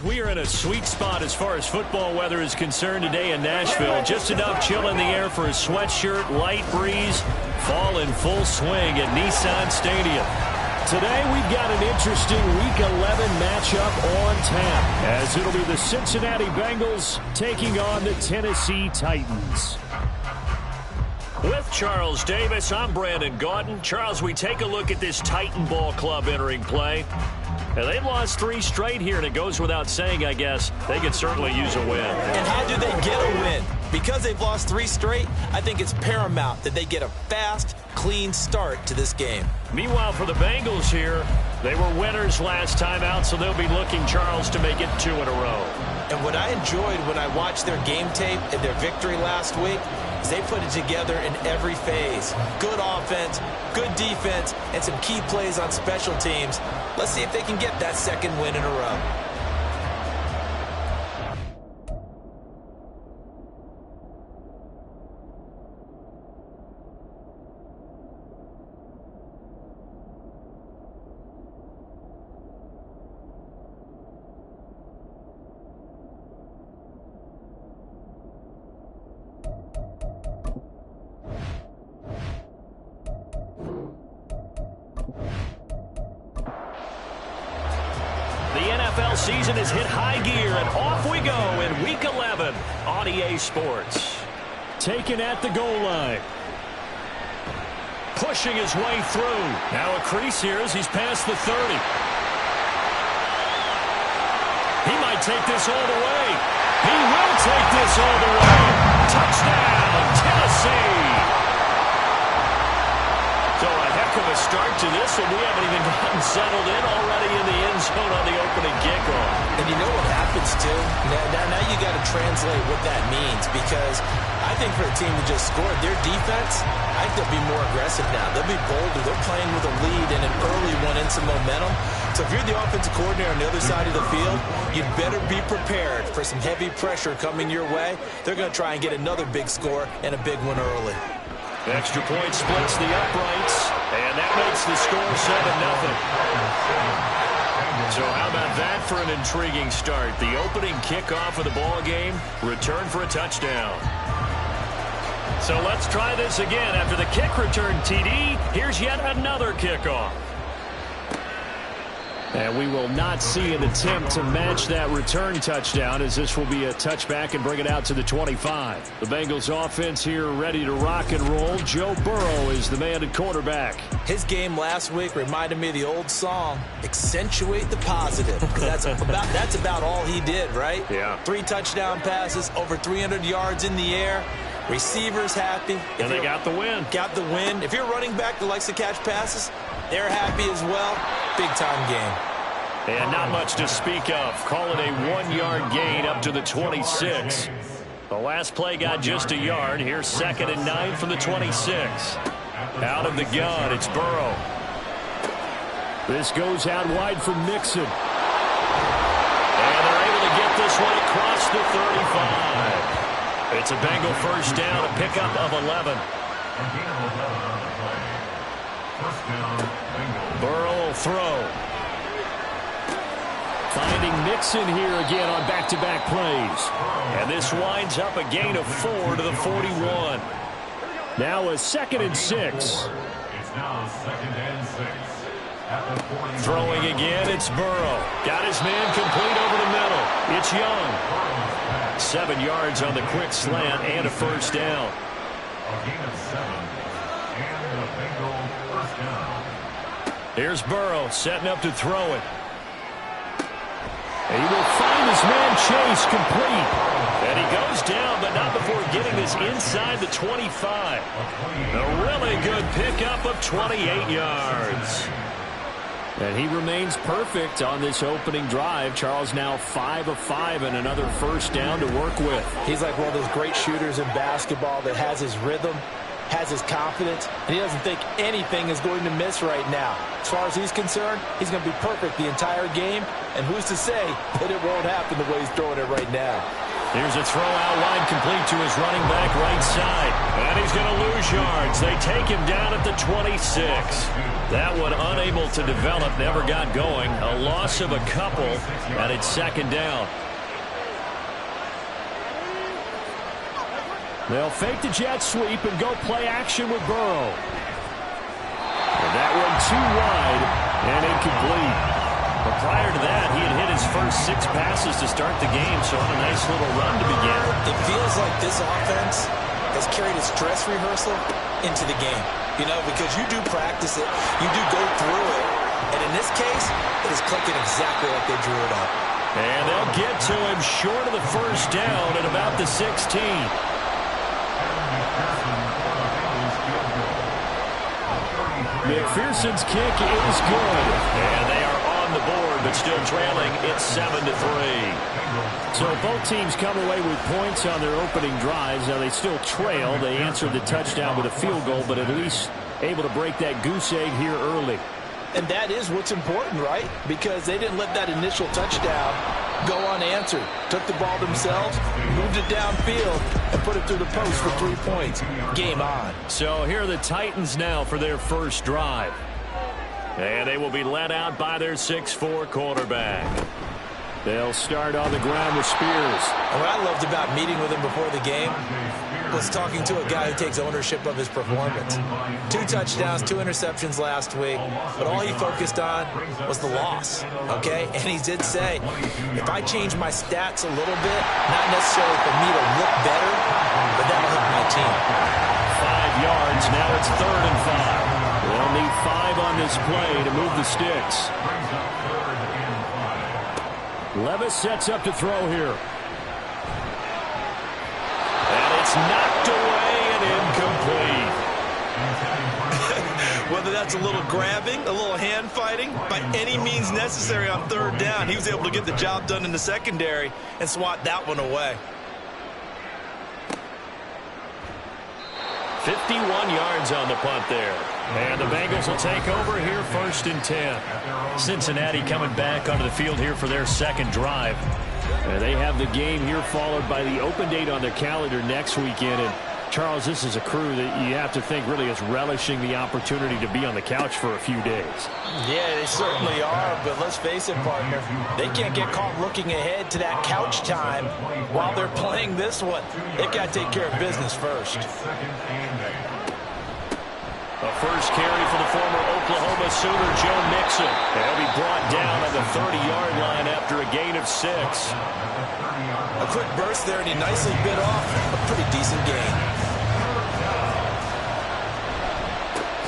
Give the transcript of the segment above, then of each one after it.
We are in a sweet spot as far as football weather is concerned today in Nashville. Just enough chill in the air for a sweatshirt, light breeze, fall in full swing at Nissan Stadium. Today we've got an interesting Week 11 matchup on tap, as it'll be the Cincinnati Bengals taking on the Tennessee Titans. With Charles Davis, I'm Brandon Gaudin. Charles, we take a look at this Titan ball club entering play. And they've lost 3 straight here, and it goes without saying, I guess, they could certainly use a win. And how do they get a win? Because they've lost 3 straight, I think it's paramount that they get a fast, clean start to this game. Meanwhile, for the Bengals here, they were winners last time out, so they'll be looking, Charles, to make it 2 in a row. And what I enjoyed when I watched their game tape and their victory last week is they put it together in every phase. Good offense, good defense, and some key plays on special teams. Let's see if they can get that 2nd win in a row. NFL season has hit high gear, and off we go in Week 11 on EA Sports. Taken at the goal line. Pushing his way through. Now a crease here as he's past the 30. He might take this all the way. He will take this all the way. Touchdown, Tennessee. So a heck of a start to this, and we haven't even gotten settled in already in the end zone on the opening kickoff. And you know what happens, too? Now you got to translate what that means, because I think for a team to just score, their defense, I think they'll be more aggressive now. They'll be bolder. They're playing with a lead and an early one and some momentum. So if you're the offensive coordinator on the other side of the field, you'd better be prepared for some heavy pressure coming your way. They're going to try and get another big score and a big one early. Extra point splits the uprights, and that makes the score 7-0. So how about that for an intriguing start? The opening kickoff of the ball game, return for a touchdown. So let's try this again. After the kick return TD, here's yet another kickoff. And we will not see an attempt to match that return touchdown, as this will be a touchback and bring it out to the 25. The Bengals offense here ready to rock and roll. Joe Burrow is the man at quarterback. His game last week reminded me of the old song, accentuate the positive. That's about all he did, right? Yeah. 3 touchdown passes, over 300 yards in the air. Receivers happy. And they got the win. Got the win. If you're a running back that likes to catch passes, they're happy as well. Big-time game. And not much to speak of. Call it a 1-yard gain up to the 26. The last play got just a yard. Here's 2nd and 9 from the 26. Out of the gun, it's Burrow. This goes out wide for Mixon. And they're able to get this one across the 35. It's a Bengal first down, a pickup of 11. Burrow will throw. Finding Mixon here again on back-to-back plays. And this winds up a gain of 4 to the 41. Now a 2nd and 6. It's now 2nd and 6. At the 40. Throwing again, it's Burrow. Got his man complete over the middle. It's Young. 7 yards on the quick slant and a first down. A gain of 7. And a Bengal first down. Here's Burrow setting up to throw it. And he will find his man Chase complete. And he goes down, but not before getting this inside the 25. A really good pickup of 28 yards. And he remains perfect on this opening drive. Charles now 5 of 5 and another first down to work with. He's like one of those great shooters in basketball that has his rhythm, has his confidence, and he doesn't think anything is going to miss right now. As far as he's concerned, he's going to be perfect the entire game, and who's to say that it won't happen the way he's throwing it right now. Here's a throw out wide, complete to his running back right side. And he's going to lose yards. They take him down at the 26. That one unable to develop, never got going. A loss of a couple, and it's second down. They'll fake the jet sweep and go play action with Burrow. And that one too wide and incomplete. But prior to that, he had hit his first 6 passes to start the game, so on a nice little run to begin. It feels like this offense has carried its dress rehearsal into the game. You know, because you do practice it, you do go through it, and in this case, it is clicking exactly like they drew it up. And they'll get to him short of the first down at about the 16. McPherson's kick is good. And they are on the board, but still trailing. It's 7-3. So both teams come away with points on their opening drives. Now they still trail. They answered the touchdown with a field goal, but at least able to break that goose egg here early. And that is what's important, right? Because they didn't let that initial touchdown go unanswered. Took the ball themselves, moved it downfield, and put it through the post for 3 points. Game on. So here are the Titans now for their first drive. And they will be led out by their 6'4" quarterback. They'll start on the ground with Spears. And what I loved about meeting with him before the game was talking to a guy who takes ownership of his performance. 2 touchdowns, 2 interceptions last week, but all he focused on was the loss, okay? And he did say, if I change my stats a little bit, not necessarily for me to look better, but that'll help my team. 5 yards, now it's 3rd and 5. They'll need 5 on this play to move the sticks. Levis sets up to throw here. And it's knocked away and incomplete. Whether that's a little grabbing, a little hand fighting, by any means necessary on 3rd down, he was able to get the job done in the secondary and swat that one away. 51 yards on the punt there. And the Bengals will take over here 1st and 10. Cincinnati coming back onto the field here for their second drive. And they have the game here followed by the open date on their calendar next weekend. And Charles, this is a crew that you have to think really is relishing the opportunity to be on the couch for a few days. Yeah, they certainly are, but let's face it, partner. They can't get caught looking ahead to that couch time while they're playing this one. They've got to take care of business first. A first carry for the former Oklahoma Sooner, Joe Mixon. And he'll be brought down on the 30-yard line after a gain of 6. A quick burst there, and he nicely bit off a pretty decent gain.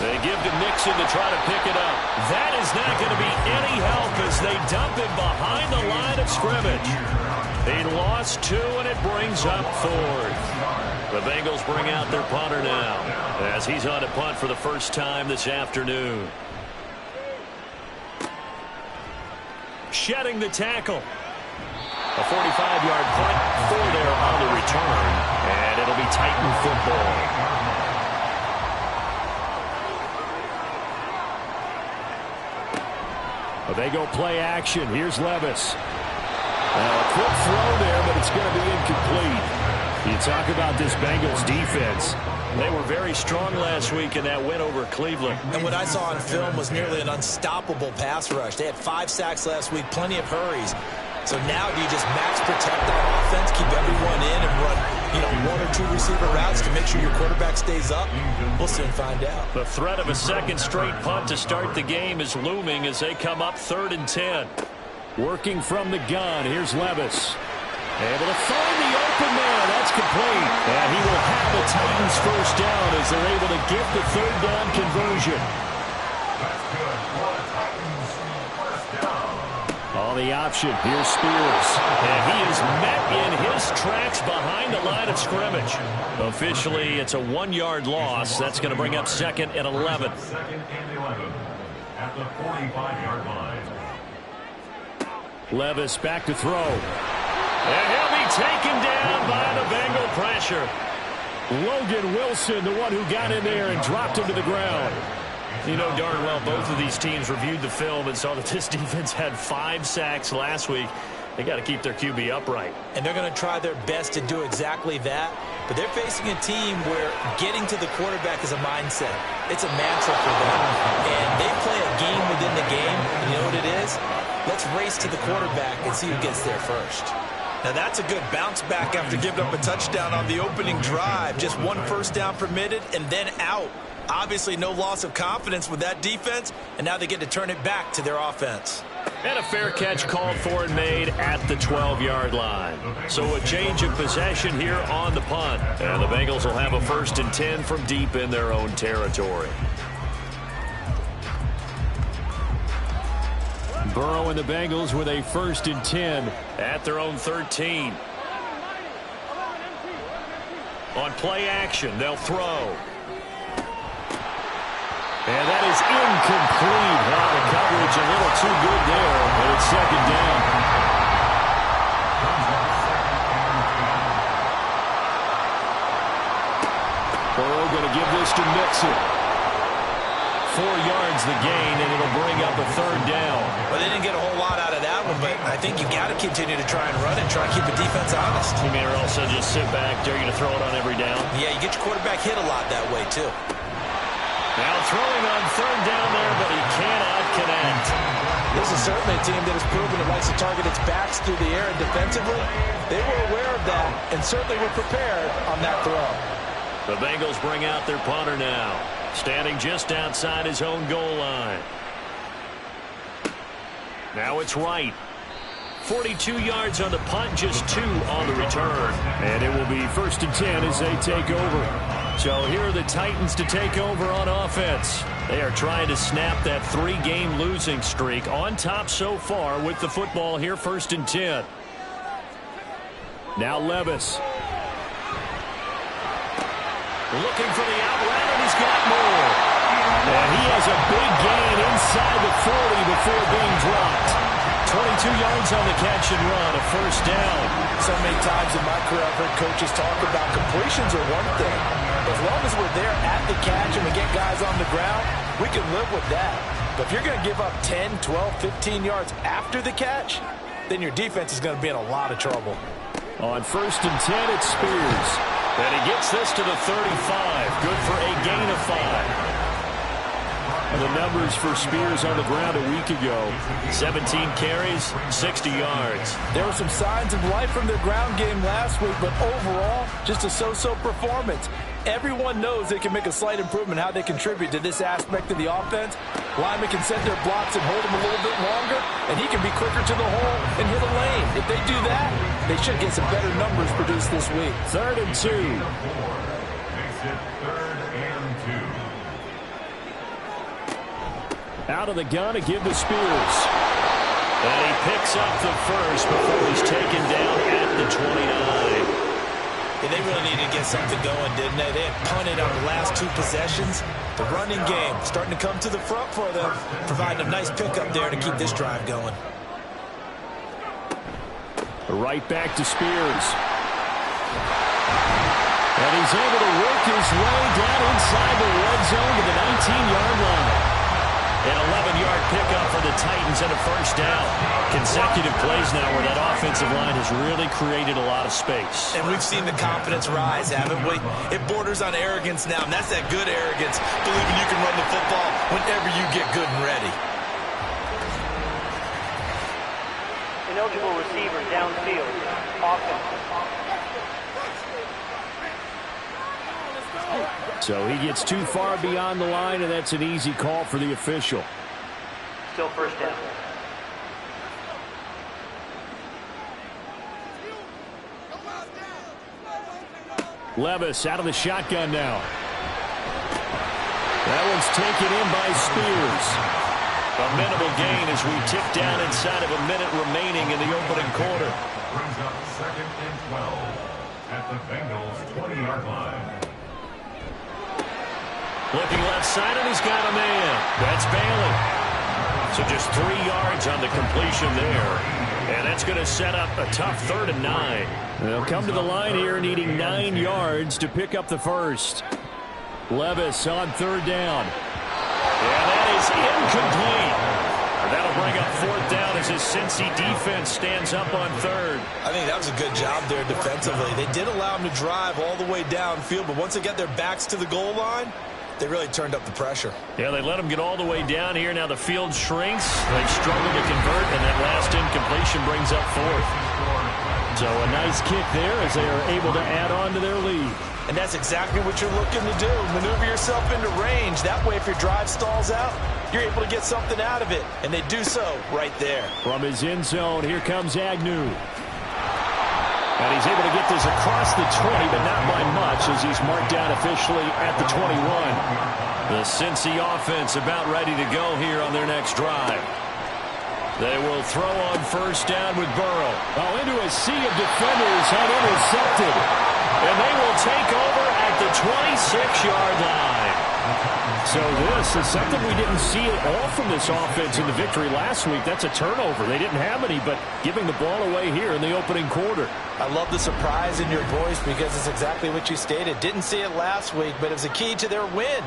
They give to Mixon to try to pick it up. That is not going to be any help as they dump him behind the line of scrimmage. He lost 2, and it brings up 4th. The Bengals bring out their punter now as he's on to punt for the first time this afternoon. Shedding the tackle. A 45-yard punt for there on the return, and it'll be Titan football. They go play action. Here's Levis. A quick throw there, but it's going to be incomplete. You talk about this Bengals defense. They were very strong last week in that win over Cleveland. And what I saw on film was nearly an unstoppable pass rush. They had 5 sacks last week, plenty of hurries. So now do you just max protect on offense, keep everyone in, and run 1 or 2 receiver routes to make sure your quarterback stays up? We'll soon find out. The threat of a second straight punt to start the game is looming as they come up 3rd and 10. Working from the gun, here's Levis. Able to find the open man. That's complete. And he will have the Titans first down as they're able to get the 3rd down conversion. On the option, here's Spears. And he is met in his tracks behind the line of scrimmage. Officially, it's a 1-yard loss. That's going to bring up 2nd and 11. 2nd and 11 at the 45-yard line. Levis back to throw. And he'll be taken down by the Bengal pressure. Logan Wilson, the one who got in there and dropped him to the ground. You know darn well both of these teams reviewed the film and saw that this defense had 5 sacks last week. They got to keep their QB upright. And they're going to try their best to do exactly that. But they're facing a team where getting to the quarterback is a mindset. It's a mantra for them. And they play a game within the game. And you know what it is? Let's race to the quarterback and see who gets there first. Now that's a good bounce back after giving up a touchdown on the opening drive. Just one first down permitted and then out. Obviously no loss of confidence with that defense, and now they get to turn it back to their offense. And a fair catch called for and made at the 12-yard line. So a change of possession here on the punt. And the Bengals will have a 1st and 10 from deep in their own territory. Burrow and the Bengals with a 1st and 10 at their own 13. On play action, they'll throw. And that is incomplete. Wow, the coverage a little too good there, but it's 2nd down. Burrow going to give this to Mixon. 4 yards the gain, and it'll bring up a 3rd down. Well, they didn't get a whole lot out of that one, but I think you got to continue to try and run and try and keep the defense honest. You mean, or also just sit back, dare you to throw it on every down? Yeah, you get your quarterback hit a lot that way, too. Now throwing on 3rd down there, but he cannot connect. This is certainly a team that has proven it likes to target its backs through the air and defensively. They were aware of that and certainly were prepared on that throw. The Bengals bring out their punter now, standing just outside his own goal line. Now it's Wright. 42 yards on the punt, just 2 on the return. And it will be 1st and 10 as they take over. So here are the Titans to take over on offense. They are trying to snap that 3-game losing streak, on top so far with the football here, 1st and 10. Now Levis. Looking for the outlet, and he's got more. And he has a big gain inside the 40 before being dropped. 22 yards on the catch and run, a 1st down. So many times in my career I've heard coaches talk about completions are one thing. As long as we're there at the catch and we get guys on the ground, we can live with that. But if you're going to give up 10, 12, 15 yards after the catch, then your defense is going to be in a lot of trouble. On 1st and 10, it's Spears. And he gets this to the 35. Good for a gain of 5. The numbers for Spears on the ground a week ago. 17 carries, 60 yards. There were some signs of life from their ground game last week, but overall, just a so-so performance. Everyone knows they can make a slight improvement how they contribute to this aspect of the offense. Linemen can set their blocks and hold them a little bit longer, and he can be quicker to the hole and hit a lane. If they do that, they should get some better numbers produced this week. 3rd and 2. Makes it 3rd and 2. Out of the gun to give to Spears. And he picks up the 1st before he's taken down at the 29. Yeah, they really needed to get something going, didn't they? They had punted on the last 2 possessions. The running game starting to come to the front for them, providing a nice pickup there to keep this drive going. Right back to Spears. And he's able to work his way down inside the red zone to the 19-yard line. An 11-yard pickup for the Titans and a 1st down. Consecutive plays now where that offensive line has really created a lot of space. And we've seen the confidence rise, haven't we? It borders on arrogance now, and that's that good arrogance, believing you can run the football whenever you get good and ready. Ineligible receiver downfield. Offense. So he gets too far beyond the line, and that's an easy call for the official. Still 1st down. Levis out of the shotgun now. That one's taken in by Spears. A minimal gain as we tick down inside of a minute remaining in the opening quarter. Brings up 2nd and 12 at the Bengals 20-yard line. Looking left side, and he's got a man. That's Bailey. So just 3 yards on the completion there. And that's going to set up a tough 3rd and 9. They'll come to the line here needing 9 yards to pick up the 1st. Levis on 3rd down. And that is incomplete. That'll bring up fourth down as his Cincy defense stands up on third. I think that was a good job there defensively. They did allow him to drive all the way downfield, but once they got their backs to the goal line, they really turned up the pressure. Yeah, they let him get all the way down here. Now the field shrinks. They struggle to convert, and that last incompletion brings up fourth. So a nice kick there as they are able to add on to their lead. And that's exactly what you're looking to do. Maneuver yourself into range. That way, if your drive stalls out, you're able to get something out of it. And they do so right there. From his end zone, here comes Agnew. And he's able to get this across the 20, but not by much as he's marked down officially at the 21. The Cincy offense about ready to go here on their next drive. They will throw on first down with Burrow. Oh, into a sea of defenders and intercepted. And they will take over at the 26-yard line. So this is something we didn't see at all from this offense in the victory last week. That's a turnover. They didn't have any, but giving the ball away here in the opening quarter. I love the surprise in your voice because it's exactly what you stated. Didn't see it last week, but it was a key to their win.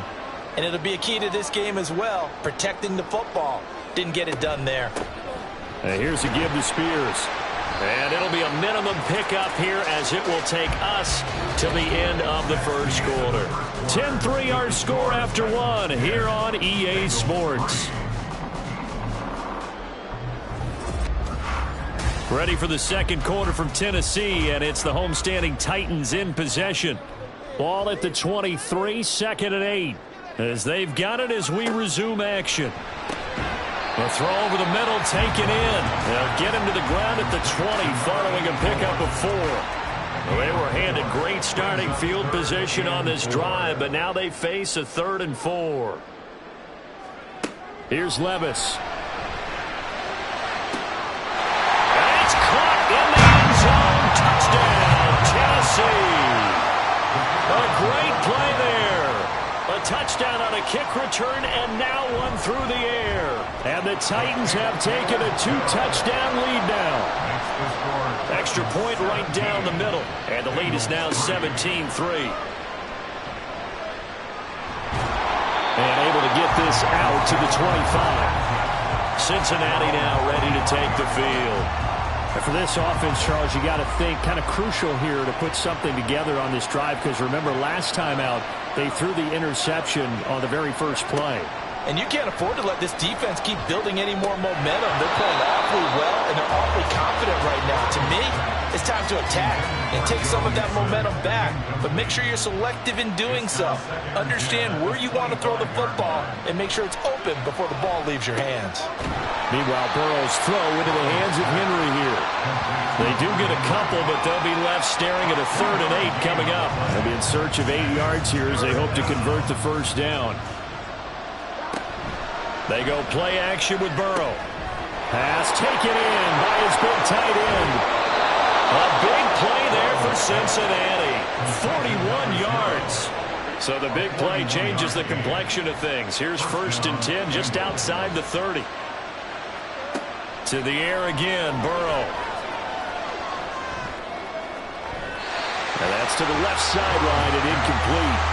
And it'll be a key to this game as well, protecting the football. Didn't get it done there. And here's a give to Spears. And it'll be a minimum pickup here as it will take us to the end of the first quarter. 10-3 our score after one here on EA Sports. Ready for the second quarter from Tennessee, and it's the homestanding Titans in possession. Ball at the 23, second and 8. As they've got it as we resume action. A throw over the middle, taken in. They'll get him to the ground at the 20, following a pickup of 4. Well, they were handed great starting field position on this drive, but now they face a 3rd and 4. Here's Levis. And it's caught in the end zone. Touchdown, Tennessee. A great play there. A touchdown on a kick return, and now one through the air. And the Titans have taken a 2-touchdown lead now. Extra point right down the middle. And the lead is now 17-3. And able to get this out to the 25. Cincinnati now ready to take the field. And for this offense, Charles, you got to think kind of crucial here to put something together on this drive, because remember last time out they threw the interception on the very first play. And you can't afford to let this defense keep building any more momentum. They're playing awfully well, and they're awfully confident right now. To me, it's time to attack and take some of that momentum back. But make sure you're selective in doing so. Understand where you want to throw the football and make sure it's open before the ball leaves your hands. Meanwhile, Burrow's throw into the hands of Henry here. They do get a couple, but they'll be left staring at a 3rd and 8 coming up. They'll be in search of 8 yards here as they hope to convert the first down. They go play action with Burrow. Pass taken in by his big tight end. A big play there for Cincinnati. 41 yards. So the big play changes the complexion of things. Here's 1st and 10 just outside the 30. To the air again, Burrow. And that's to the left sideline and incomplete.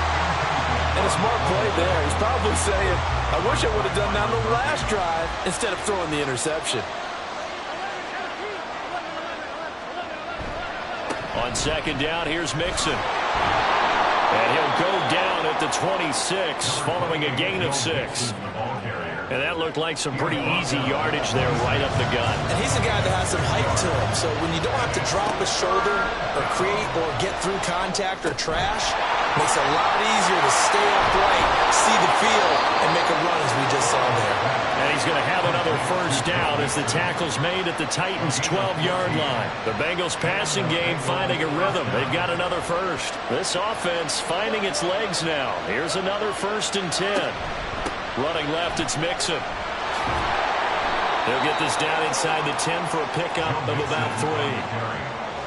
And a smart play there. He's probably saying, I wish I would have done that on the last drive instead of throwing the interception. On 2nd down, here's Mixon. And he'll go down at the 26, following a gain of 6. And that looked like some pretty easy yardage there right up the gut. And he's a guy that has some height to him. So when you don't have to drop a shoulder or create or get through contact or trash, it makes it a lot easier to stay upright, see the field, and make a run as we just saw there. And he's going to have another first down as the tackle's made at the Titans' 12-yard line. The Bengals passing game finding a rhythm. They've got another first. This offense finding its legs now. Here's another 1st and 10. Running left, it's Mixon. They'll get this down inside the 10 for a pickup of about 3.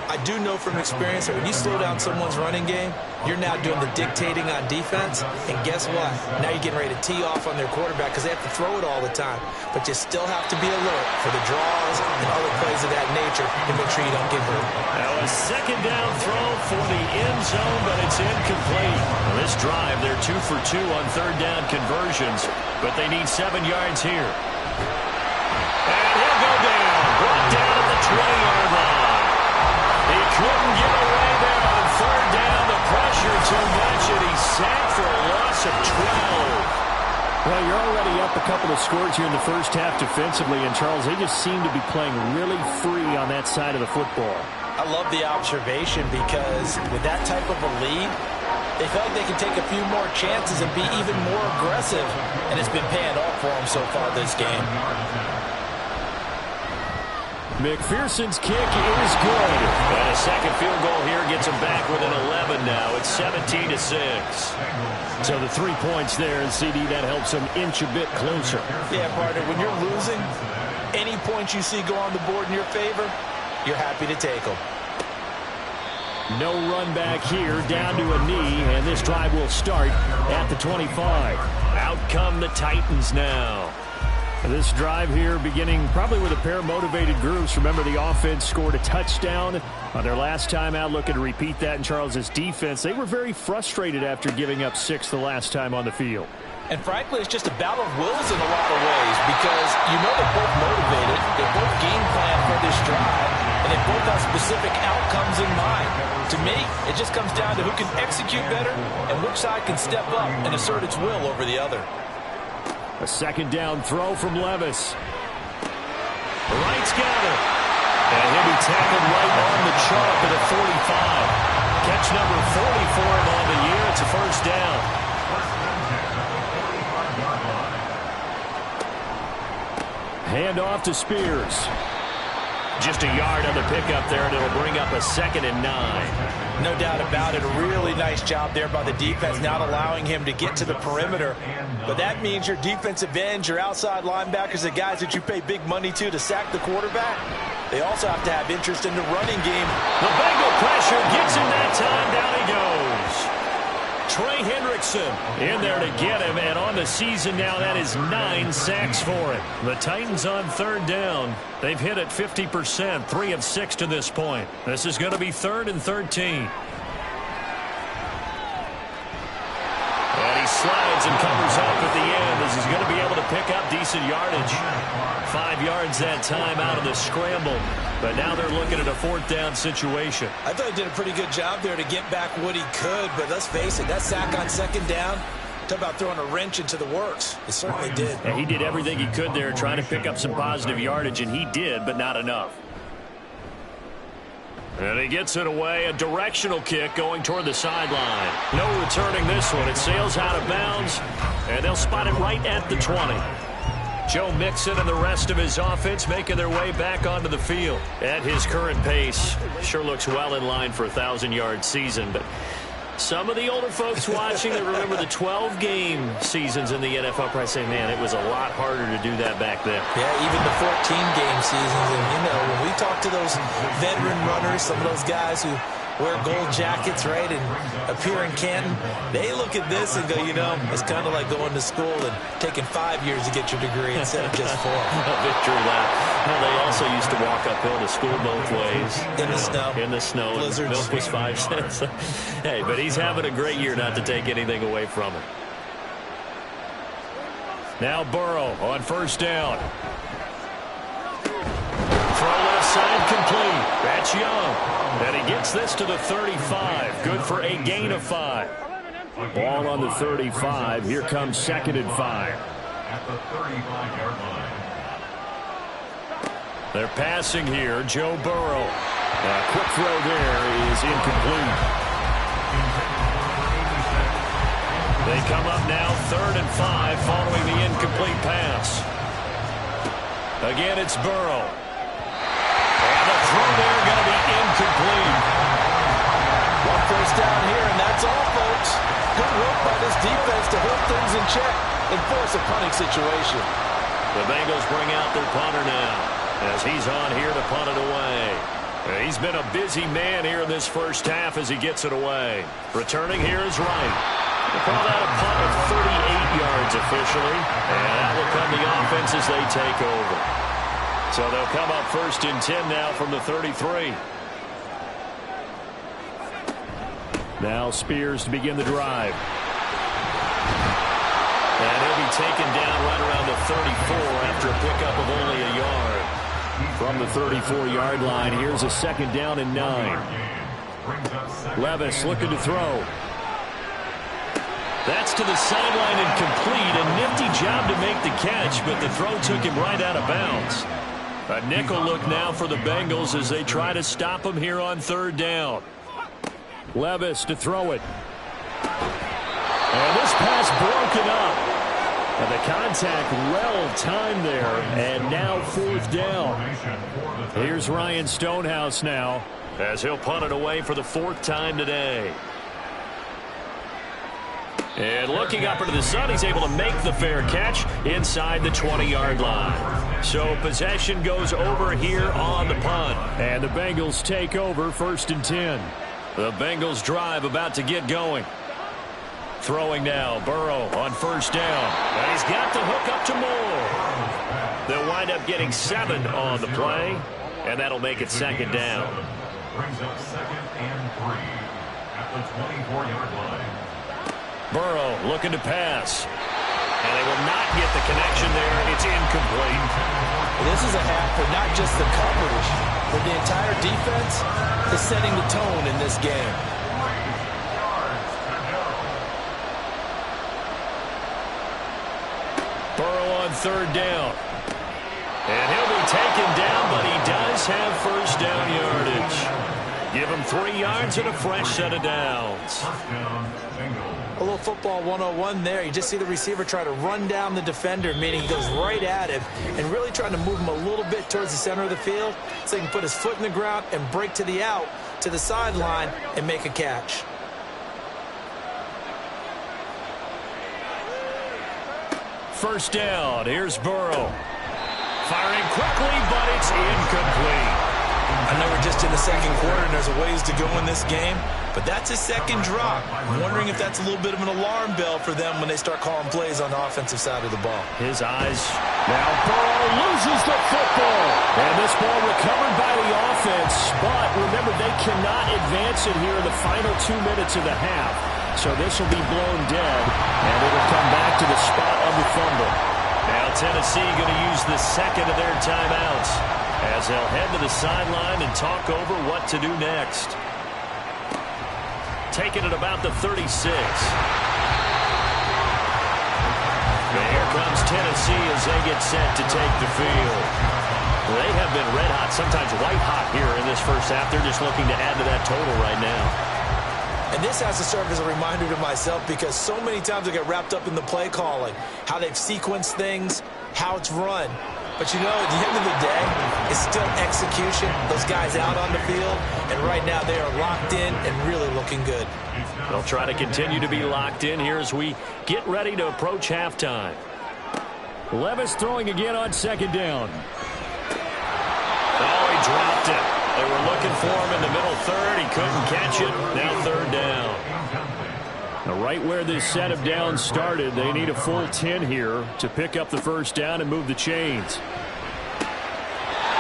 I do know from experience that when you slow down someone's running game, you're now doing the dictating on defense. And guess what? Now you're getting ready to tee off on their quarterback because they have to throw it all the time. But you still have to be alert for the draws and other plays of that nature to make sure you don't get hurt. Now a 2nd down throw for the end zone, but it's incomplete. Well, this drive, they're 2 for 2 on 3rd down conversions, but they need 7 yards here. brought down at the 20-yard line. He couldn't get away there on third down. The pressure too much, and he's sacked for a loss of 12. Well, you're already up a couple of scores here in the first half defensively, and Charles, they just seem to be playing really free on that side of the football. I love the observation because with that type of a lead, they feel like they can take a few more chances and be even more aggressive, and it's been paying off for them so far this game. McPherson's kick is good. And a second field goal here gets him back within 11 now. It's 17-6. So the 3 points there, and CD, that helps him inch a bit closer. Yeah, partner, when you're losing, any points you see go on the board in your favor, you're happy to take them. No run back here, down to a knee, and this drive will start at the 25. Out come the Titans now. This drive here beginning probably with a pair of motivated groups. Remember, the offense scored a touchdown on their last time out. Looking to repeat that in Charles's defense. They were very frustrated after giving up 6 the last time on the field. And frankly, it's just a battle of wills in a lot of ways because you know they're both motivated. They both game plan for this drive, and they both have specific outcomes in mind. To me, it just comes down to who can execute better and which side can step up and assert its will over the other. A second down throw from Levis. Wright's got it. And he'll be tackled right on the chalk at a 45. Catch number 40 for him on the year. It's a first down. Hand off to Spears. Just a yard on the pickup there, and it'll bring up a 2nd and 9. No doubt about it. A really nice job there by the defense, not allowing him to get to the perimeter. But that means your defensive ends, your outside linebackers, the guys that you pay big money to sack the quarterback, they also have to have interest in the running game. The Bengal pressure gets him that time. Down he goes. Trey Hendrickson in there to get him, and on the season now, that is 9 sacks for him. The Titans on third down. They've hit it 50%, 3 of 6 to this point. This is going to be 3rd and 13. And he slides and covers up at the end as he's going to be able to pick up decent yardage. 5 yards that time out of the scramble. But now they're looking at a 4th down situation. I thought he did a pretty good job there to get back what he could. But let's face it, that sack on 2nd down, talk about throwing a wrench into the works. It certainly did. And he did everything he could there trying to pick up some positive yardage, and he did, but not enough. And he gets it away. A directional kick going toward the sideline. No returning this one. It sails out of bounds, and they'll spot it right at the 20. Joe Mixon and the rest of his offense making their way back onto the field. At his current pace, sure looks well in line for a 1,000-yard season, but some of the older folks watching that remember the 12-game seasons in the NFL probably say, man, it was a lot harder to do that back then. Yeah, even the 14-game seasons. And, you know, when we talk to those veteran runners, some of those guys who wear gold jackets, right, and appear in Canton, they look at this and go, you know, it's kind of like going to school and taking 5 years to get your degree instead of just 4. A victory lap. Well, they also used to walk uphill to school both ways. In the snow. In the snow. Blizzards. Milk was 5 cents. Hey, but he's having a great year, not to take anything away from him. Now Burrow on first down. Throw left side complete. That's Young. And he gets this to the 35. Good for a gain of 5. Ball on the 35. Here comes 2nd and 5. At the 35-yard line. They're passing here. Joe Burrow. A quick throw there is incomplete. They come up now 3rd and 5 following the incomplete pass. Again, it's Burrow. And the throw there going to be incomplete. 1 first down here, and that's all, folks. Good work by this defense to hold things in check and force a punting situation. The Bengals bring out their punter now as he's on here to punt it away. He's been a busy man here in this first half as he gets it away. Returning here is Wright. We'll call that a punt of 38 yards officially, and that will come the offense as they take over. So they'll come up 1st and 10 now from the 33. Now Spears to begin the drive. And he'll be taken down right around the 34 after a pickup of only a yard. From the 34-yard line, here's a 2nd down and 9. Levis looking to throw. That's to the sideline and complete. A nifty job to make the catch, but the throw took him right out of bounds. A nickel look now for the Bengals as they try to stop him here on 3rd down. Levis to throw it. And this pass broken up. And the contact well timed there. And now 4th down. Here's Ryan Stonehouse now as he'll punt it away for the 4th time today. And looking up into the sun, he's able to make the fair catch inside the 20-yard line. So possession goes over here on the punt. And the Bengals take over 1st and 10. The Bengals drive about to get going. Throwing now, Burrow on 1st down. And he's got the hook up to Moore. They'll wind up getting 7 on the play. And that'll make it 2nd down. Brings up 2nd and 3 at the 24-yard line. Burrow looking to pass. And they will not get the connection there. It's incomplete. This is a half for not just the coverage, but the entire defense is setting the tone in this game. Burrow on 3rd down. And he'll be taken down, but he does have 1st down yardage. Give him 3 yards and a fresh set of downs. A little football 101 there. You just see the receiver try to run down the defender, meaning he goes right at him and really trying to move him a little bit towards the center of the field so he can put his foot in the ground and break to the out, to the sideline, and make a catch. First down. Here's Burrow. Firing quickly, but it's incomplete. I know we're just in the 2nd quarter and there's a ways to go in this game, but that's his 2nd drop. I'm wondering if that's a little bit of an alarm bell for them when they start calling plays on the offensive side of the ball. His eyes. Now Burrow loses the football. And this ball recovered by the offense. But remember, they cannot advance it here in the final 2 minutes of the half. So this will be blown dead. And it'll come back to the spot of the fumble. Now Tennessee going to use the 2nd of their timeouts as they'll head to the sideline and talk over what to do next. Taking it about the 36. And here comes Tennessee as they get set to take the field. They have been red hot, sometimes white hot here in this first half. They're just looking to add to that total right now. And this has to serve as a reminder to myself because so many times I get wrapped up in the play calling, how they've sequenced things, how it's run. But, you know, at the end of the day, it's still execution. Those guys out on the field, and right now they are locked in and really looking good. They'll try to continue to be locked in here as we get ready to approach halftime. Levis throwing again on 2nd down. Oh, he dropped it. They were looking for him in the middle 3rd. He couldn't catch it. Now 3rd down. Now right where this set of downs started, they need a full 10 here to pick up the 1st down and move the chains.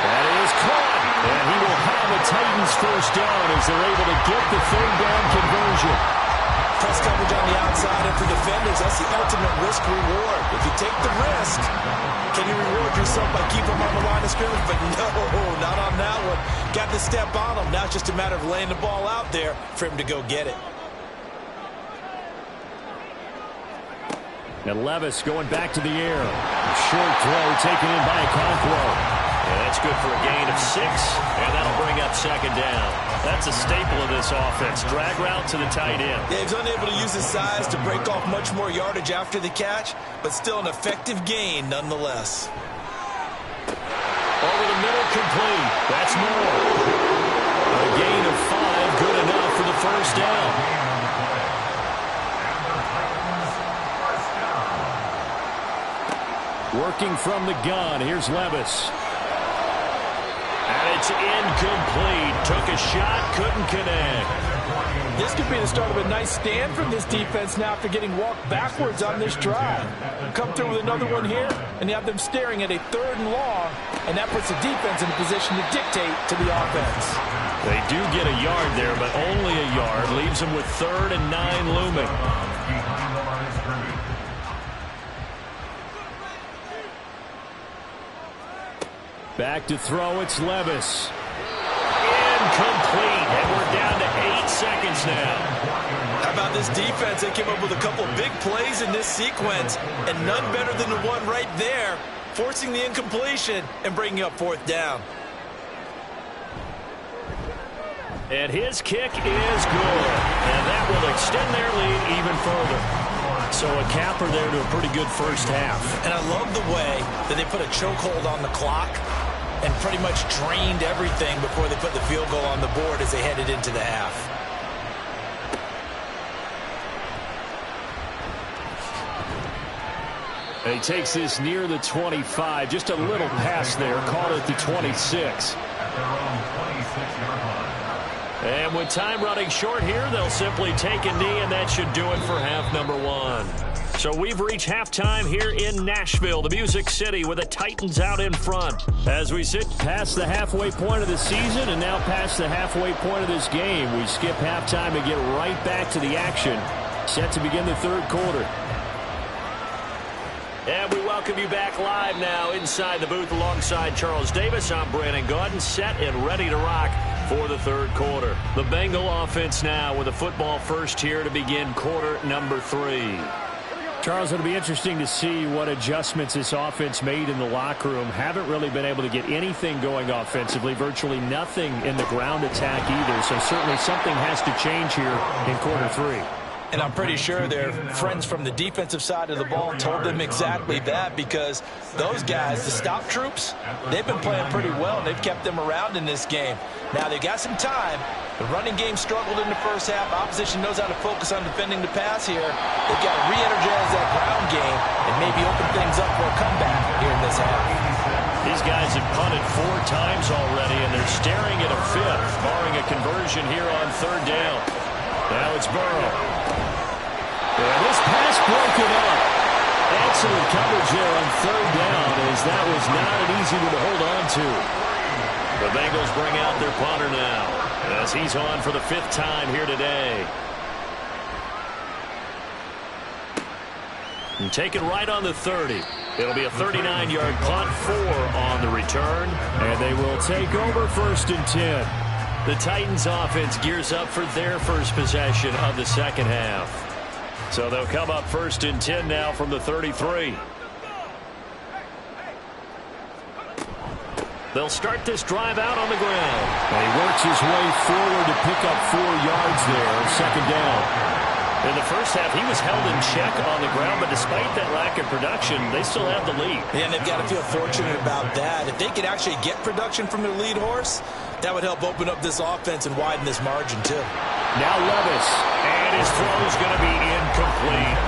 That is caught. And he will have a Titans 1st down as they're able to get the 3rd down conversion. Press coverage on the outside, and for defenders, that's the ultimate risk-reward. If you take the risk, can you reward yourself by keeping them on the line of scrimmage? But no, not on that one. Got the step on him. Now it's just a matter of laying the ball out there for him to go get it. And Levis going back to the air. Short throw taken in by Okonkwo. And that's good for a gain of 6, and that'll bring up 2nd down. That's a staple of this offense. Drag route to the tight end. Yeah, he's unable to use his size to break off much more yardage after the catch, but still an effective gain nonetheless. Over the middle, complete. That's more. A gain of 5, good enough for the 1st down. Working from the gun, here's Levis. And it's incomplete. Took a shot, couldn't connect. This could be the start of a nice stand from this defense now after getting walked backwards on this drive. Come through with another one here, and you have them staring at a 3rd and long, and that puts the defense in a position to dictate to the offense. They do get a yard there, but only a yard. Leaves them with 3rd and 9 looming. Back to throw, it's Levis. Incomplete, and we're down to 8 seconds now. How about this defense? They came up with a couple big plays in this sequence, and none better than the one right there, forcing the incompletion and bringing up 4th down. And his kick is good, and that will extend their lead even further. So a capper there to a pretty good first half. And I love the way that they put a chokehold on the clock and pretty much drained everything before they put the field goal on the board as they headed into the half. And he takes this near the 25. Just a little pass there. Called it the 26. At their own 26-yard line. And with time running short here, they'll simply take a knee, and that should do it for half number 1. So we've reached halftime here in Nashville, the Music City, with the Titans out in front. As we sit past the halfway point of the season and now past the halfway point of this game, we skip halftime and get right back to the action. Set to begin the 3rd quarter. And we welcome you back live now inside the booth alongside Charles Davis. I'm Brandon Gaudin, set and ready to rock for the 3rd quarter. The Bengal offense now with a football first here to begin quarter number 3. Charles, it'll be interesting to see what adjustments this offense made in the locker room. Haven't really been able to get anything going offensively, virtually nothing in the ground attack either. So certainly something has to change here in quarter 3. And I'm pretty sure their friends from the defensive side of the ball told them exactly that, because those guys, the stop troops, they've been playing pretty well. They've kept them around in this game. Now they've got some time. The running game struggled in the first half. Opposition knows how to focus on defending the pass here. They've got to re-energize that ground game and maybe open things up for a comeback here in this half. These guys have punted 4 times already, and they're staring at a 5th, barring a conversion here on 3rd down. Now it's Burrow. And this pass broken up. Excellent coverage there on 3rd down, as that was not an easy one to hold on to. The Bengals bring out their punter now, as he's on for the 5th time here today. And take it right on the 30. It'll be a 39-yard punt, 4 on the return, and they will take over 1st and 10. The Titans offense gears up for their first possession of the 2nd half. So they'll come up 1st and 10 now from the 33. They'll start this drive out on the ground. And he works his way forward to pick up 4 yards there on 2nd down. In the first half, he was held in check on the ground, but despite that lack of production, they still have the lead. Yeah, and they've got to feel fortunate about that. If they could actually get production from their lead horse, that would help open up this offense and widen this margin, too. Now Levis, and his throw is going to be incomplete.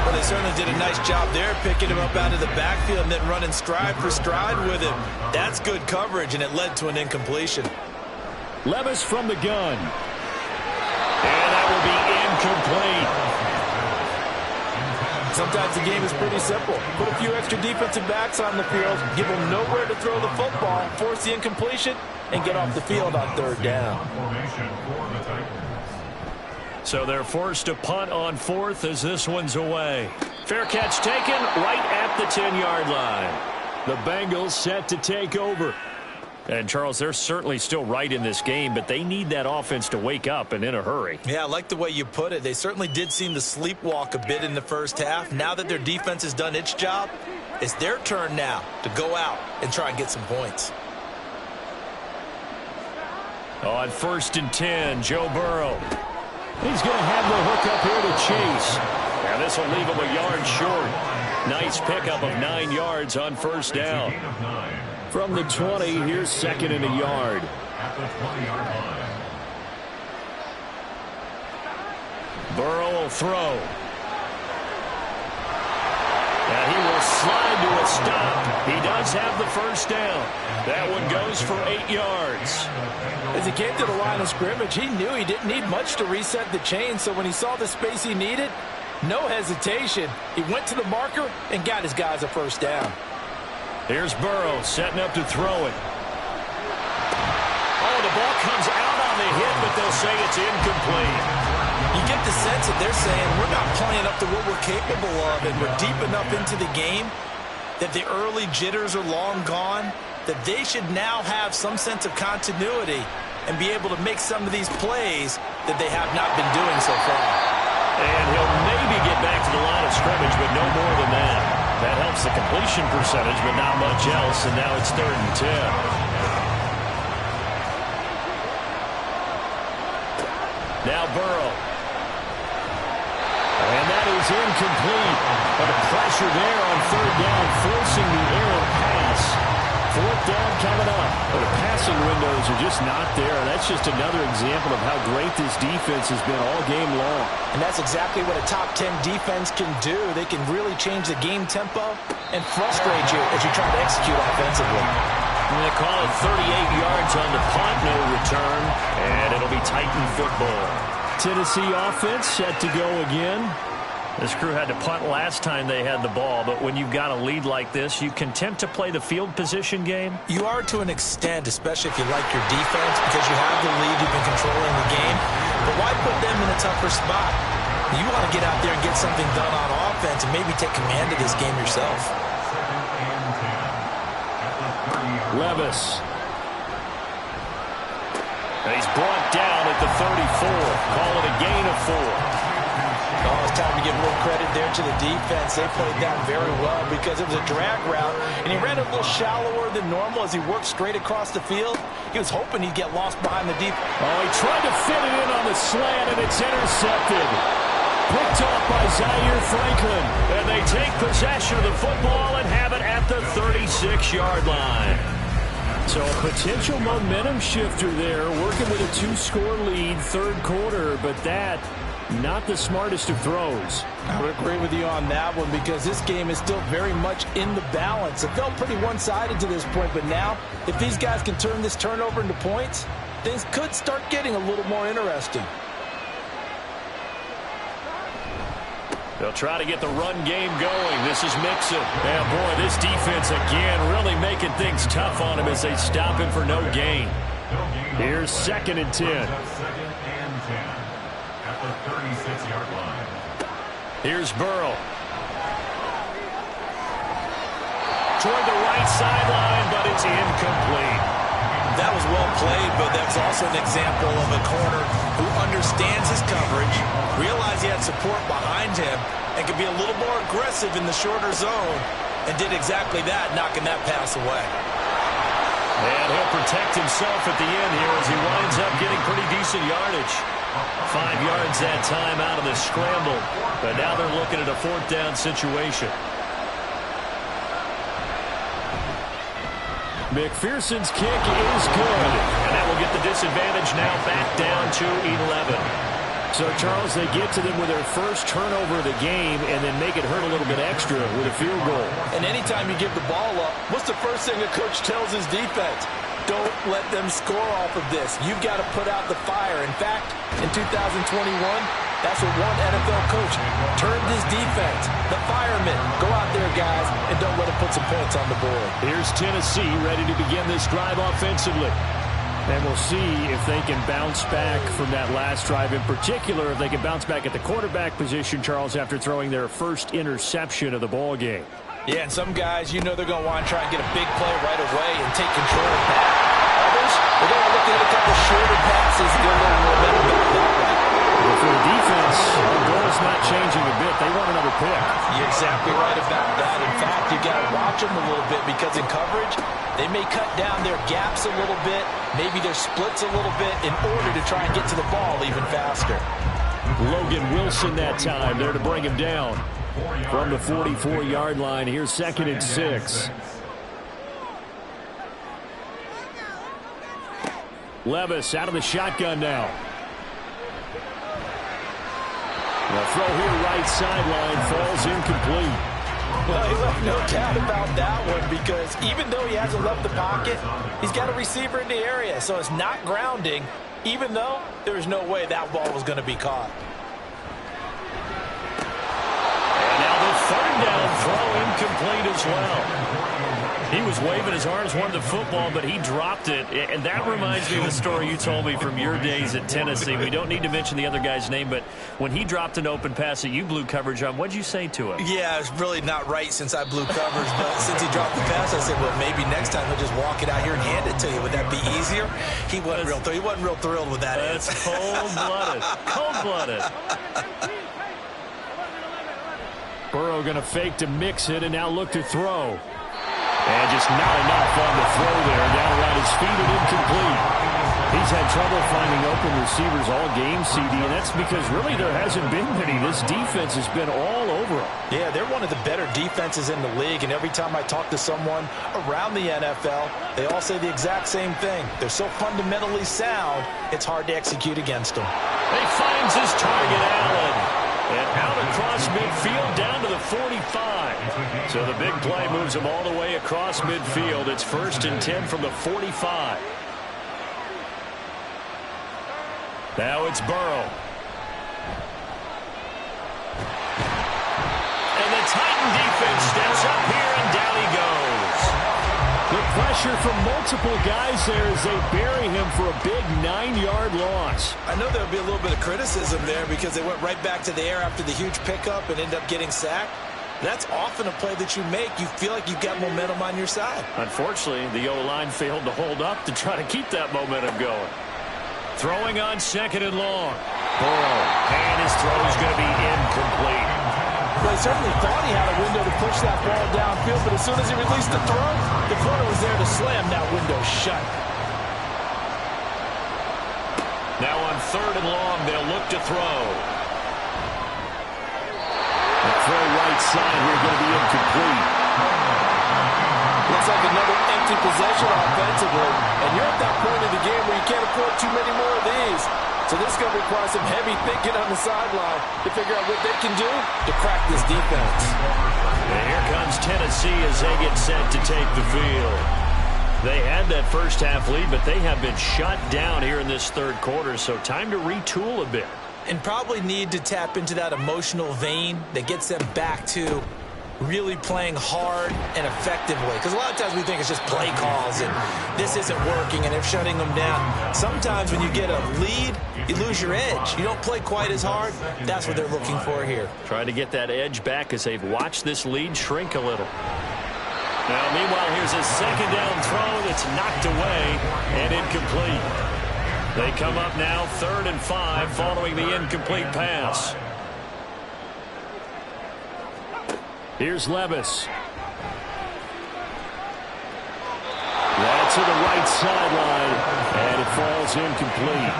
Well, they certainly did a nice job there, picking him up out of the backfield and then running stride for stride with him. That's good coverage, and it led to an incompletion. Levis from the gun. And that will be incomplete. Sometimes the game is pretty simple. Put a few extra defensive backs on the field, give them nowhere to throw the football, force the incompletion, and get off the field on 3rd down. So they're forced to punt on 4th as this one's away. Fair catch taken right at the 10-yard line. The Bengals set to take over. And, Charles, they're certainly still right in this game, but they need that offense to wake up and in a hurry. Yeah, I like the way you put it. They certainly did seem to sleepwalk a bit in the first half. Now that their defense has done its job, it's their turn now to go out and try and get some points. On 1st and 10, Joe Burrow. He's going to have the hook up here to Chase. And this will leave him a yard short. Nice pickup of 9 yards on 1st down. From the 20, here's 2nd and a yard. At the 20-yard line. Burrow will throw. And he will slide to a stop. He does have the 1st down. That one goes for 8 yards. As he came to the line of scrimmage, he knew he didn't need much to reset the chain, so when he saw the space he needed, no hesitation. He went to the marker and got his guys a 1st down. Here's Burrow setting up to throw it. Oh, the ball comes out on the hit, but they'll say it's incomplete. You get the sense that they're saying we're not playing up to what we're capable of, and we're deep enough into the game that the early jitters are long gone. that they should now have some sense of continuity and be able to make some of these plays that they have not been doing so far. And he'll maybe get back to the line of scrimmage, but no more than that. That helps the completion percentage, but not much else, and now it's 3rd and 10. Now Burrow. And that is incomplete. But a pressure there on 3rd down, forcing the errant pass. 4th down coming up. But the passing windows are just not there. That's just another example of how great this defense has been all game long. And that's exactly what a top 10 defense can do. They can really change the game tempo and frustrate you as you try to execute offensively. And they call it 38 yards on the punt, no return. And it'll be Titan football. Tennessee offense set to go again. This crew had to punt last time they had the ball, but when you've got a lead like this, you content to play the field position game? You are to an extent, especially if you like your defense, because you have the lead, you've been controlling the game. But why put them in a tougher spot? You want to get out there and get something done on offense and maybe take command of this game yourself. Levis. And he's brought down at the 34. Call it a gain of 4. Oh, it's time to give a little credit there to the defense. They played that very well because it was a drag route, and he ran a little shallower than normal as he worked straight across the field. He was hoping he'd get lost behind the deep. Oh, he tried to fit it in on the slant, and it's intercepted. Picked off by Zaire Franklin, and they take possession of the football and have it at the 36-yard line. So a potential momentum shifter there, working with a 2-score lead, 3rd quarter, but that not the smartest of throws. I would agree with you on that one because this game is still very much in the balance. It felt pretty one-sided to this point, but now if these guys can turn this turnover into points, things could start getting a little more interesting. They'll try to get the run game going. This is Mixon. And boy, this defense again really making things tough on him as they stop him for no gain. Here's 2nd and 10. At the 36-yard line. Here's Burrow. Toward the right sideline, but it's incomplete. That was well played, but that's also an example of a corner who understands his coverage, realized he had support behind him, and could be a little more aggressive in the shorter zone, and did exactly that, knocking that pass away. And he'll protect himself at the end here as he winds up getting pretty decent yardage. 5 yards that time out of the scramble, but now they're looking at a 4th down situation. McPherson's kick is good, and that will get the disadvantage now back down to 11. So, Charles, they get to them with their first turnover of the game and then make it hurt a little bit extra with a field goal. And anytime you give the ball up, what's the first thing a coach tells his defense? Don't let them score off of this. You've got to put out the fire. In fact, in 2021, that's what one NFL coach turned his defense. The firemen. Go out there, guys, and don't let them put some points on the board. Here's Tennessee ready to begin this drive offensively. And we'll see if they can bounce back from that last drive. In particular, if they can bounce back at the quarterback position, Charles, after throwing their first interception of the ball game. Yeah, and some guys, you know they're going to want to try and get a big play right away and take control of that. Others, they're going to look at a couple shorter passes and get a little momentum back that way. But for the defense, our goal is not changing a bit. They want another pick. You're exactly right about that. In fact, you got to watch them a little bit because in coverage, they may cut down their gaps a little bit, maybe their splits a little bit in order to try and get to the ball even faster. Logan Wilson that time there to bring him down. From the 44-yard line, here's 2nd and 6. Levis out of the shotgun now. The throw here right sideline falls incomplete. Well, he left no doubt about that one because even though he hasn't left the pocket, he's got a receiver in the area, so it's not grounding, even though there's no way that ball was going to be caught. And now the 3rd down throw incomplete as well. He was waving his arms, wanted the football, but he dropped it. And that reminds me of the story you told me from your days at Tennessee. We don't need to mention the other guy's name, but when he dropped an open pass that you blew coverage on, what did you say to him? Yeah, it's really not right since I blew coverage, but since he dropped the pass, I said, well, maybe next time he'll just walk it out here and hand it to you. Would that be easier? He wasn't real thrilled with that. That's cold-blooded. Cold-blooded. Burrow going to fake to mix it and now look to throw. And just not enough on the throw there. Down around his feet and incomplete. He's had trouble finding open receivers all game, CD, and that's because really there hasn't been many. This defense has been all over him. Yeah, they're one of the better defenses in the league, and every time I talk to someone around the NFL, they all say the exact same thing. They're so fundamentally sound, it's hard to execute against them. He finds his target, Allen. And out across midfield down to the 45. So the big play moves him all the way across midfield. It's 1st and 10 from the 45. Now it's Burrow. And the Titan defense steps up here, and down he goes. The pressure from multiple guys there as they bury him for a big 9-yard loss. I know there'll be a little bit of criticism there because they went right back to the air after the huge pickup and ended up getting sacked. That's often a play that you make. You feel like you've got momentum on your side. Unfortunately, the O-line failed to hold up to try to keep that momentum going. Throwing on 2nd and long. Burrow, and his throw is going to be incomplete. Well, he certainly thought he had a window to push that ball downfield, but as soon as he released the throw, the corner was there to slam that window shut. Now on 3rd and long, they'll look to throw. The throw right side here going to be incomplete. Looks like another empty possession offensively, and you're at that point in the game where you can't afford too many more of these. So this is going to require some heavy thinking on the sideline to figure out what they can do to crack this defense. And here comes Tennessee as they get set to take the field. They had that first half lead, but they have been shut down here in this 3rd quarter, so time to retool a bit. And probably need to tap into that emotional vein that gets them back to really playing hard and effectively. Because a lot of times we think it's just play calls and this isn't working and they're shutting them down. Sometimes when you get a lead, you lose your edge. You don't play quite as hard. That's what they're looking for here. Trying to get that edge back as they've watched this lead shrink a little. Now, meanwhile, here's a 2nd down throw that's knocked away and incomplete. They come up now 3rd and 5 following the incomplete pass. Here's Levis. That's to the right sideline, and it falls incomplete.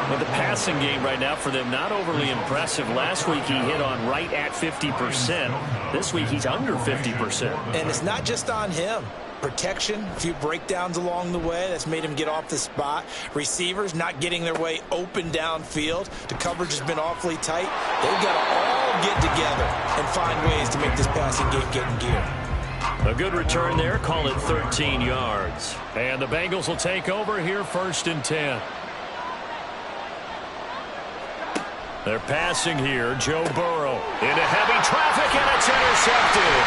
But the passing game right now for them, not overly impressive. Last week he hit on right at 50%. This week he's under 50%. And it's not just on him. Protection, a few breakdowns along the way. That's made him get off the spot. Receivers not getting their way open downfield. The coverage has been awfully tight. They've got to all get together and find ways to make this passing game get in gear. A good return there. Call it 13 yards. And the Bengals will take over here 1st and 10. They're passing here. Joe Burrow into heavy traffic, and it's intercepted.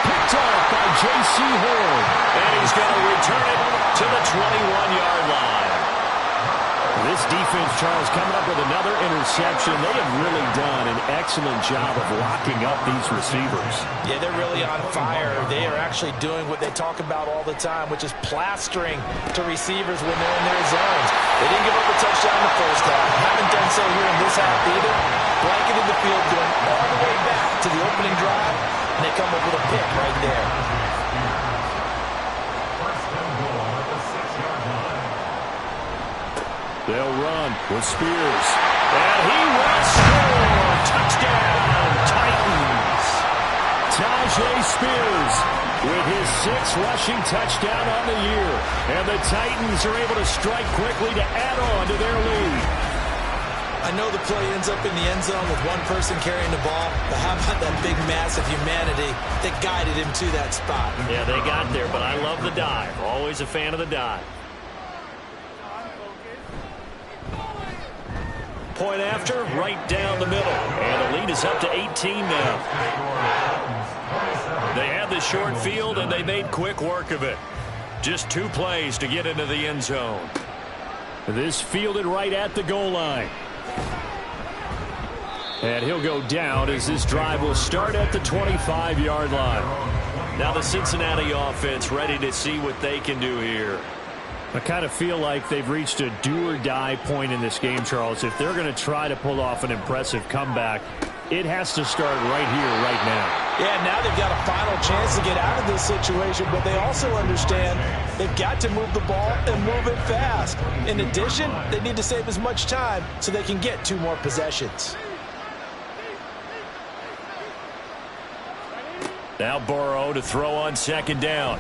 Picked off by J.C. Horn. And he's going to return it to the 21-yard line. This defense, Charles, coming up with another interception. They have really done an excellent job of locking up these receivers. Yeah, they're really on fire. They are actually doing what they talk about all the time, which is plastering to receivers when they're in their zones. They didn't give up a touchdown in the first half. Haven't done so here in this half either. Blanketed the field, going all the way back to the opening drive, and they come up with a pick right there. They'll run with Spears. And he will score! Touchdown, Titans! Tajay Spears with his 6th rushing touchdown on the year. And the Titans are able to strike quickly to add on to their lead. I know the play ends up in the end zone with one person carrying the ball, but how about that big mass of humanity that guided him to that spot? Yeah, they got there, but I love the dive. Always a fan of the dive. Point after, right down the middle. And the lead is up to 18 now. They have the short field, and they made quick work of it. Just 2 plays to get into the end zone. This fielded right at the goal line. And he'll go down as this drive will start at the 25-yard line. Now the Cincinnati offense ready to see what they can do here. I kind of feel like they've reached a do-or-die point in this game, Charles. If they're going to try to pull off an impressive comeback, it has to start right here, right now. Yeah, now they've got a final chance to get out of this situation, but they also understand they've got to move the ball and move it fast. In addition, they need to save as much time so they can get 2 more possessions. Now Burrow to throw on 2nd down.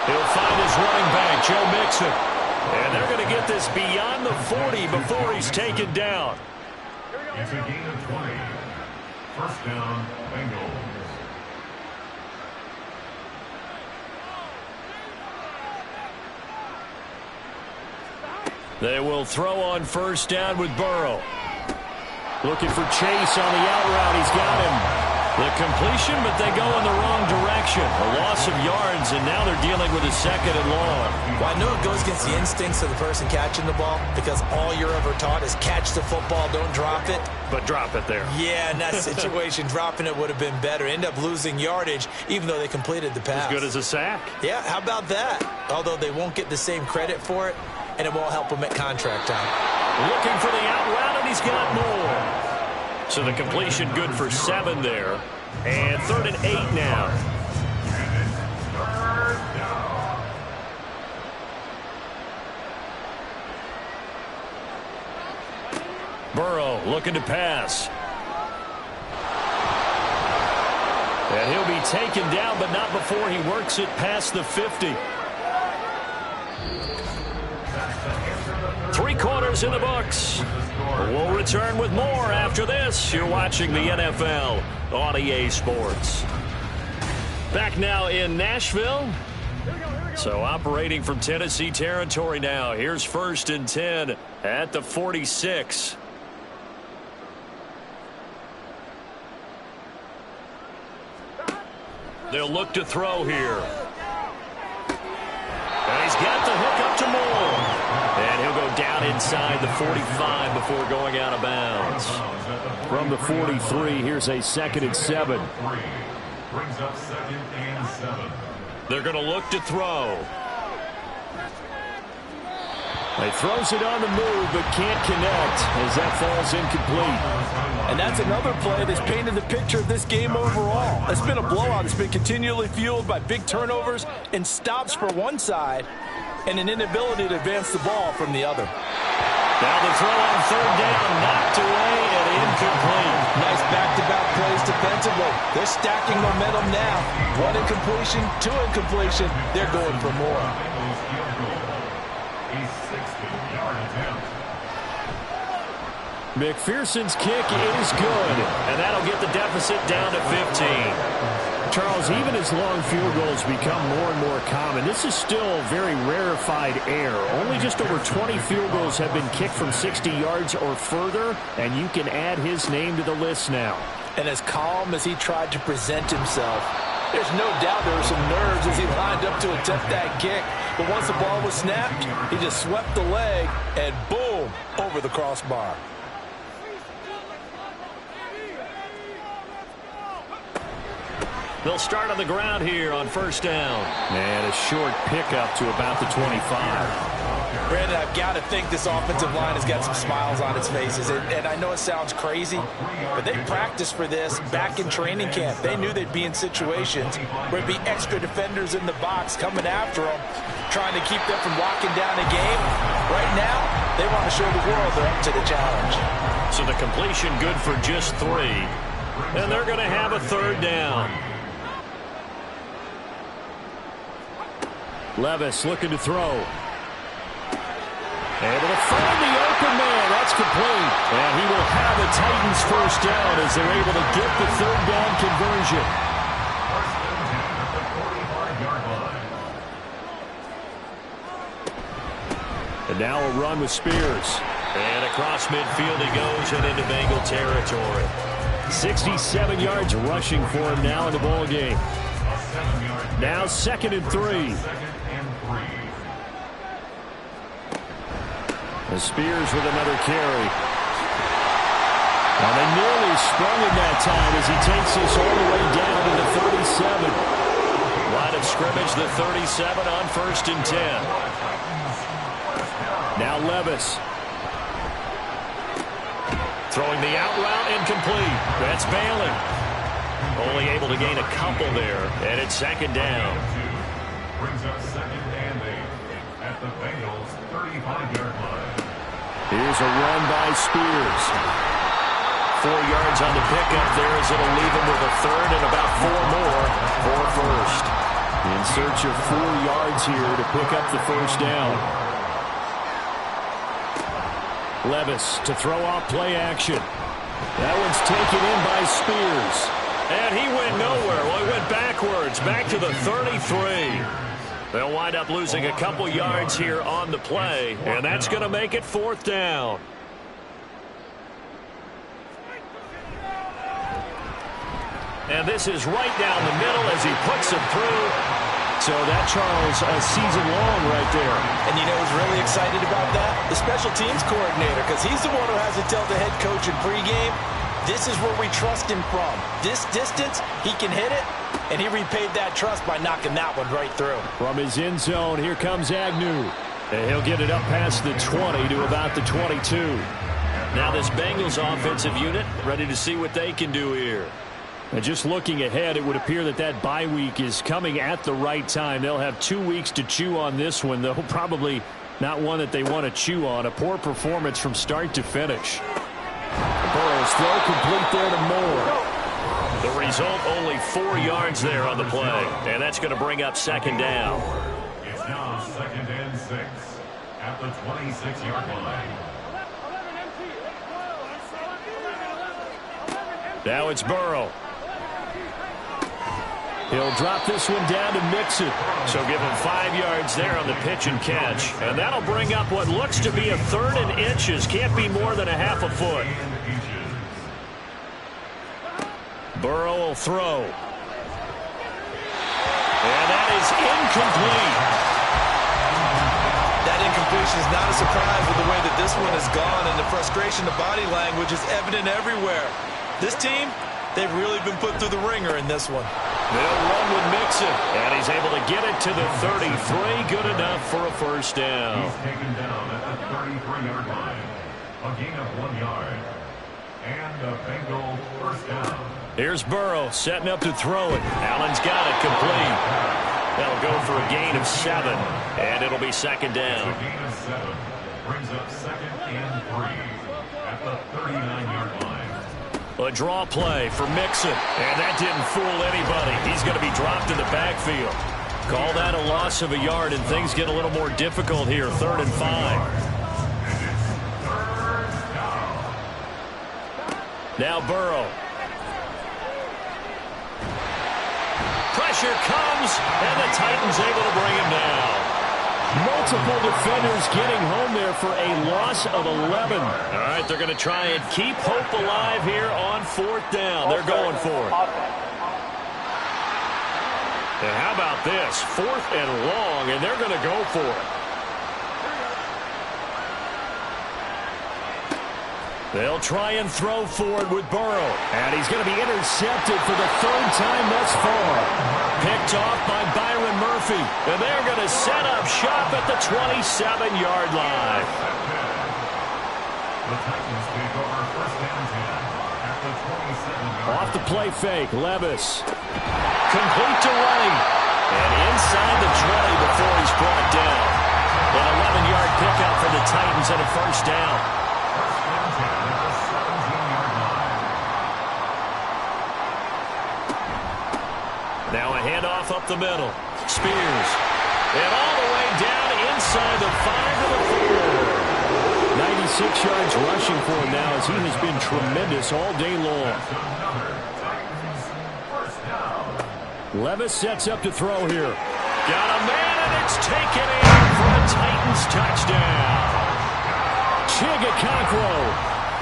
He'll find his running back, Joe Mixon. And they're going to get this beyond the 40 before he's taken down. It's a gain of 20. First down, Bengals. They will throw on 1st down with Burrow. Looking for Chase on the out route. He's got him. The completion, but they go in the wrong direction. A loss of yards, and now they're dealing with a 2nd and long. Well, I know it goes against the instincts of the person catching the ball because all you're ever taught is catch the football, don't drop it. But drop it there. Yeah, in that situation, dropping it would have been better. End up losing yardage, even though they completed the pass. As good as a sack. Yeah, how about that? Although they won't get the same credit for it, and it won't help them at contract time. Looking for the out route, and he's got more. So the completion good for 7 there. And 3rd and 8 now. Burrow looking to pass. And he'll be taken down, but not before he works it past the 50. 3 quarters in the books. We'll return with more after this. You're watching the NFL on EA Sports. Back now in Nashville. So operating from Tennessee territory now. Here's 1st and 10 at the 46. They'll look to throw here. And he's got the hook up to Moore. And he'll go down inside the 45 before going out of bounds. From the 43, here's a 2nd and 7. Brings up 2nd and 7. They're going to look to throw. He throws it on the move, but can't connect as that falls incomplete. And that's another play that's painted the picture of this game overall. It's been a blowout. It's been continually fueled by big turnovers and stops for one side and an inability to advance the ball from the other. Now the throw on 3rd down, knocked away and incomplete. Nice back-to-back plays defensively. They're stacking momentum now. 1 incompletion, 2 incompletion. They're going for more. A 60-yard attempt. McPherson's kick is good, and that'll get the deficit down to 15. Charles, even as long field goals become more and more common, this is still very rarefied air. Only just over 20 field goals have been kicked from 60 yards or further, and you can add his name to the list now. And as calm as he tried to present himself, there's no doubt there were some nerves as he lined up to attempt that kick. But once the ball was snapped, he just swept the leg and boom, over the crossbar. They'll start on the ground here on 1st down. And a short pickup to about the 25. Brandon, I've got to think this offensive line has got some smiles on its faces. And I know it sounds crazy, but they practiced for this back in training camp. They knew they'd be in situations where there'd be extra defenders in the box coming after them, trying to keep them from locking down a game. Right now, they want to show the world they're up to the challenge. So the completion good for just 3. And they're going to have a 3rd down. Levis looking to throw. Able to find the open man. That's complete. And he will have the Titans 1st down as they're able to get the 3rd down conversion. And now a run with Spears. And across midfield he goes and into Bengal territory. 67 yards rushing for him now in the ball game. Now 2nd and 3. And Spears with another carry. And they nearly sprung him that time as he takes us all the way down to the 37. Line of scrimmage, the 37 on 1st and 10. Now Levis. Throwing the out route incomplete. That's Bailey. Only able to gain a couple there. And it's 2nd down. Brings up 2nd and 8 at the Bengals 35-yard line. Here's a run by Spears. 4 yards on the pickup there as it'll leave him with a 3rd and about 4 more for a 1st. In search of 4 yards here to pick up the 1st down. Levis to throw off play action. That one's taken in by Spears. And he went nowhere. Well, he went backwards, back to the 33. They'll wind up losing a couple yards here on the play, and that's going to make it 4th down. And this is right down the middle as he puts him through. So that, Charles, a season long right there. And you know who's really excited about that? The special teams coordinator, because he's the one who has to tell the head coach in pregame, this is where we trust him from. This distance, he can hit it, and he repaid that trust by knocking that one right through. From his end zone, here comes Agnew. And he'll get it up past the 20 to about the 22. Now this Bengals offensive unit ready to see what they can do here. And just looking ahead, it would appear that that bye week is coming at the right time. They'll have 2 weeks to chew on this one, though probably not one that they want to chew on. A poor performance from start to finish. Burrow's throw complete there to Moore. The result, only 4 yards there on the play. And that's going to bring up 2nd down. It's now 2nd and 6 at the 26-yard line. Now it's Burrow. He'll drop this one down to Mixon. So give him 5 yards there on the pitch and catch. And that'll bring up what looks to be a 3rd and inches. Can't be more than a half a foot. Burrow will throw. And that is incomplete. That incompletion is not a surprise with the way that this one has gone, and the frustration, the body language is evident everywhere. This team, they've really been put through the ringer in this one. They'll run with Mixon, and he's able to get it to the 33. Good enough for a 1st down. He's taken down at the 33-yard line. A gain of 1 yard. And a Bengal 1st down. Here's Burrow setting up to throw it. Allen's got it complete. That'll go for a gain of 7, and it'll be 2nd down. A gain of 7 brings up 2nd and 3 at the 39-yard line. A draw play for Mixon, and that didn't fool anybody. He's going to be dropped in the backfield. Call that a loss of a yard, and things get a little more difficult here, 3rd and 5. Now Burrow. Pressure comes, and the Titans able to bring him down. Multiple defenders getting home there for a loss of 11. All right, they're going to try and keep hope alive here on 4th down. They're going for it. And how about this? 4th and long, and they're going to go for it. They'll try and throw forward with Burrow. And he's going to be intercepted for the 3rd time thus far. Picked off by Byron Murphy. And they're going to set up shop at the 27-yard line. The Titans take over 1st and 10 at the 27-yard line. Off the play fake, Levis. Complete to Wright. And inside the 20 before he's brought down. An 11-yard pickup for the Titans and a 1st down. Now a handoff up the middle. Spears. And all the way down inside the 5 to the 4. 96 yards rushing for him now as he has been tremendous all day long. Levis sets up to throw here. Got a man, and it's taken in for a Titans touchdown. Chigga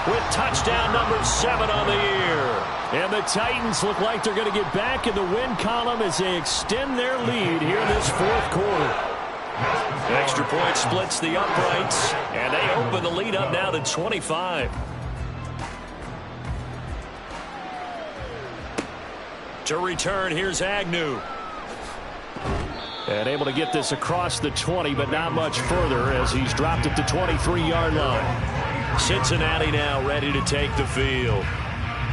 with touchdown number 7 on the year. And the Titans look like they're going to get back in the win column as they extend their lead here in this fourth quarter. Extra point splits the uprights, and they open the lead up now to 25. To return, here's Agnew. And able to get this across the 20, but not much further as he's dropped at the 23-yard line. Cincinnati now ready to take the field.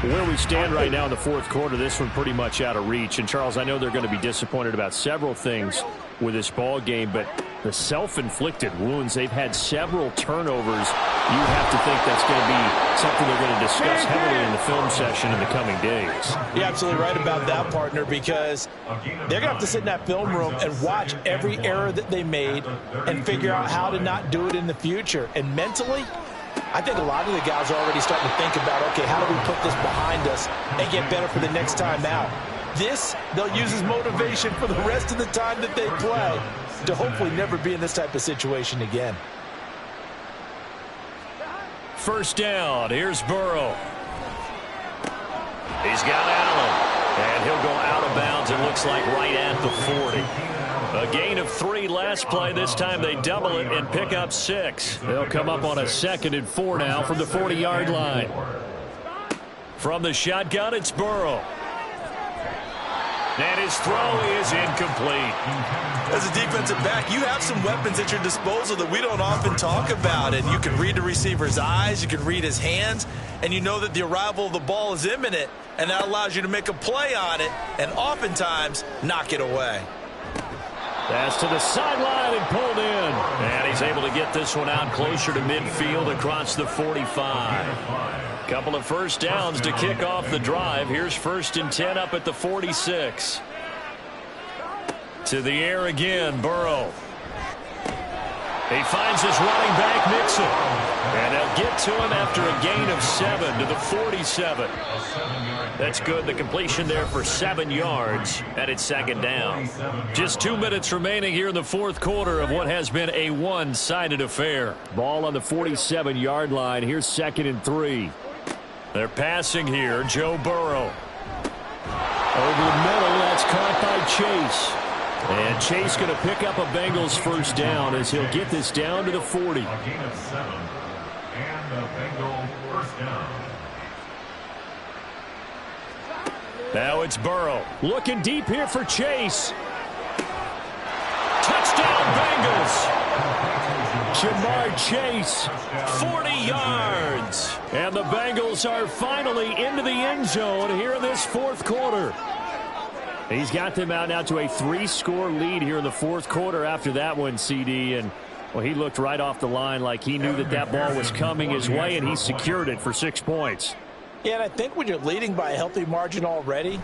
Where we stand right now in the fourth quarter, this one pretty much out of reach. And, Charles, I know they're going to be disappointed about several things with this ball game, but the self-inflicted wounds, they've had several turnovers. You have to think that's going to be something they're going to discuss heavily in the film session in the coming days. You're absolutely right about that, partner, because they're going to have to sit in that film room and watch every error that they made and figure out how to not do it in the future. And mentally, I think a lot of the guys are already starting to think about, okay, how do we put this behind us and get better for the next time out? This, they'll use as motivation for the rest of the time that they play to hopefully never be in this type of situation again. First down, here's Burrow. He's got Allen, and he'll go out of bounds, it looks like right at the 40. A gain of 3 last play. This time they double it and pick up 6. They'll come up on a 2nd and 4 now from the 40-yard line. From the shotgun, it's Burrow. And his throw is incomplete. As a defensive back, you have some weapons at your disposal that we don't often talk about. And you can read the receiver's eyes, you can read his hands, and you know that the arrival of the ball is imminent, and that allows you to make a play on it and oftentimes knock it away. Pass to the sideline and pulled in. And he's able to get this one out closer to midfield across the 45. Couple of first downs to kick off the drive. Here's 1st and 10 up at the 46. To the air again, Burrow. He finds his running back, Mixon. And they'll get to him after a gain of 7 to the 47. That's good. The completion there for 7 yards, and it's 2nd down. Just 2 minutes remaining here in the fourth quarter of what has been a one-sided affair. Ball on the 47-yard line. Here's 2nd and 3. They're passing here. Joe Burrow. Over the middle, that's caught by Chase. And Chase going to pick up a Bengals first down as he'll get this down to the 40. A gain of 7 and a Bengal first down. Now it's Burrow. Looking deep here for Chase. Touchdown Bengals. Jamar Chase, 40 yards. And the Bengals are finally into the end zone here in this fourth quarter. He's got them out now to a 3-score lead here in the fourth quarter after that one, CD. And, well, he looked right off the line like he knew that that ball was coming his way, and he secured it for 6 points. Yeah, and I think when you're leading by a healthy margin already,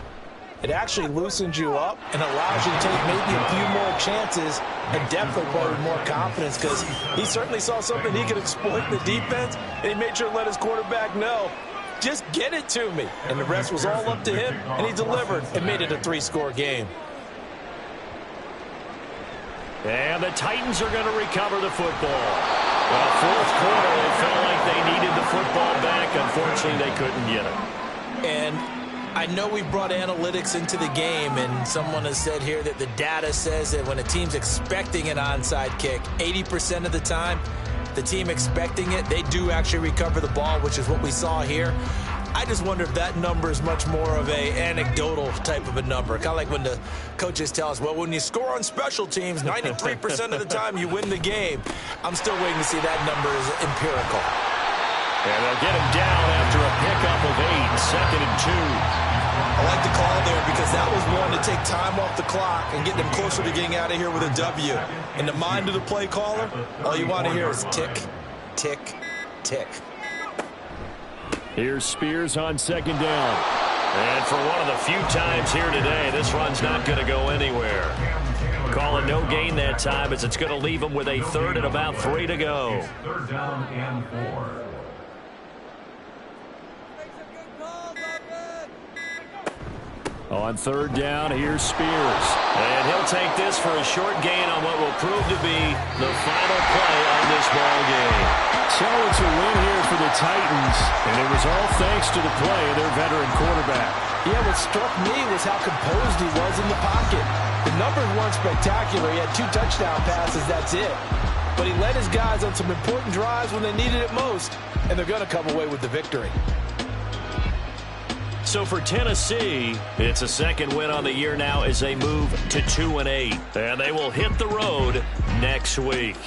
it actually loosens you up and allows you to take maybe a few more chances and definitely play with more confidence, because he certainly saw something he could exploit in the defense, and he made sure to let his quarterback know, just get it to me. And the rest was all up to him, and he delivered and made it a 3-score game. And the Titans are going to recover the football. Well, fourth quarter, they felt like they needed the football back. Unfortunately, they couldn't get it. And I know we brought analytics into the game, and someone has said here that the data says that when a team's expecting an onside kick, 80% of the time, the team expecting it, they do actually recover the ball, which is what we saw here. I just wonder if that number is much more of a anecdotal type of a number. Kind of like when the coaches tell us, well, when you score on special teams, 93% of the time you win the game. I'm still waiting to see that number is empirical. And they'll get him down after a pickup of 8, 2nd and 2. I like the call there because that was one to take time off the clock and get them closer to getting out of here with a W. In the mind of the play caller, all you want to hear is tick, tick, tick. Here's Spears on 2nd down. And for one of the few times here today, this run's not going to go anywhere. Calling no gain that time as it's going to leave them with a 3rd and about 3 to go. 3rd down and 4. On third down, here's Spears. And he'll take this for a short gain on what will prove to be the final play on this ball game. So it's a win here for the Titans, and it was all thanks to the play of their veteran quarterback. Yeah, what struck me was how composed he was in the pocket. The numbers weren't spectacular. He had 2 touchdown passes, that's it. But he led his guys on some important drives when they needed it most, and they're going to come away with the victory. So for Tennessee, it's a second win on the year now as they move to 2-8. And they will hit the road next week.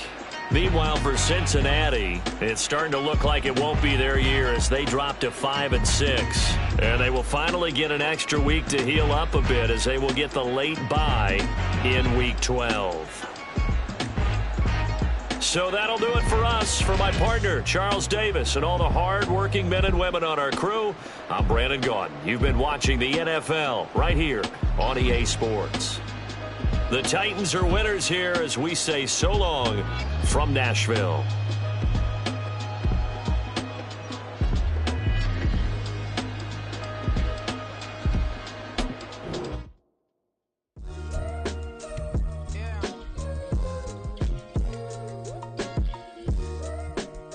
Meanwhile, for Cincinnati, it's starting to look like it won't be their year as they drop to 5-6. And they will finally get an extra week to heal up a bit as they will get the late bye in Week 12. So that'll do it for us. For my partner, Charles Davis, and all the hard-working men and women on our crew, I'm Brandon Gaudin. You've been watching the NFL right here on EA Sports. The Titans are winners here as we say so long from Nashville.